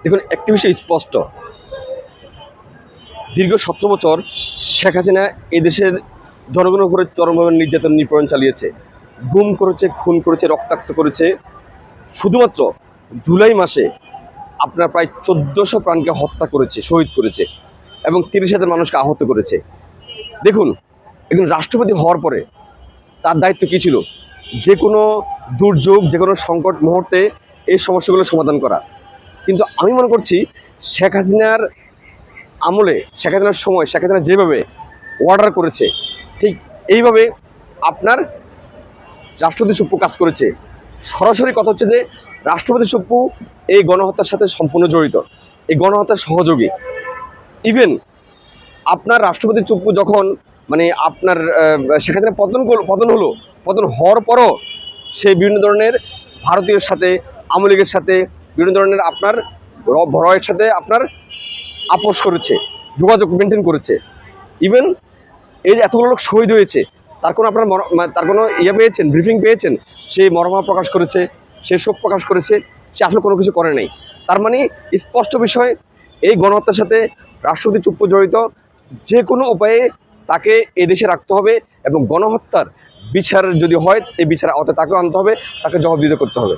দেখুন, একটি বিষয় স্পষ্ট, দীর্ঘ 17 বছর শেখ হাসিনা এদেশের জনগণের উপরে চরমভাবে নির্যাতন নিপীড়ন চালিয়েছে, গুম করেছে, খুন করেছে, রক্তাক্ত করেছে। শুধুমাত্র জুলাই মাসে আপনার প্রায় 1400 প্রাণকে হত্যা করেছে, শহীদ করেছে এবং 30,000 মানুষকে আহত করেছে। দেখুন, একজন রাষ্ট্রপতি হওয়ার পরে তার দায়িত্ব কী ছিল? যে কোনো দুর্যোগ, যে কোনো সংকট মুহূর্তে এই সমস্যাগুলো সমাধান করা। কিন্তু আমি মনে করছি শেখ হাসিনার আমলে, শেখ হাসিনার সময়, শেখ হাসিনা যেভাবে অর্ডার করেছে, ঠিক এইভাবে আপনার রাষ্ট্রপতি চুপ্পু কাজ করেছে। সরাসরি কথা হচ্ছে যে রাষ্ট্রপতি চুপ্পু এই গণহত্যার সাথে সম্পূর্ণ জড়িত, এই গণহত্যার সহযোগী। ইভেন আপনার রাষ্ট্রপতি চুপ্পু যখন মানে আপনার শেখ হাসিনা পতন হওয়ার পরও সে বিভিন্ন ধরনের ভারতীয়র সাথে, আওয়ামী লীগের সাথে, বিভিন্ন ধরনের আপনার রয়ের সাথে আপনার আপোষ করেছে, যোগাযোগ মেনটেন করেছে। ইভেন এই যে এতগুলো লোক শহীদ হয়েছে, তার কোনো আপনার তার কোনো পেয়েছেন, ব্রিফিং পেয়েছেন? সে মর্মা প্রকাশ করেছে, সে শোক প্রকাশ করেছে, সে আসলে কোনো কিছু করে নাই। তার মানে স্পষ্ট বিষয়, এই গণহত্যার সাথে রাষ্ট্রপতি চুপ্পু জড়িত। যে কোনো উপায়ে তাকে এদেশে রাখতে হবে এবং গণহত্যার বিচার যদি হয়, এই বিচার আওতায় তাকেও আনতে হবে, তাকে জবাবদিহি করতে হবে।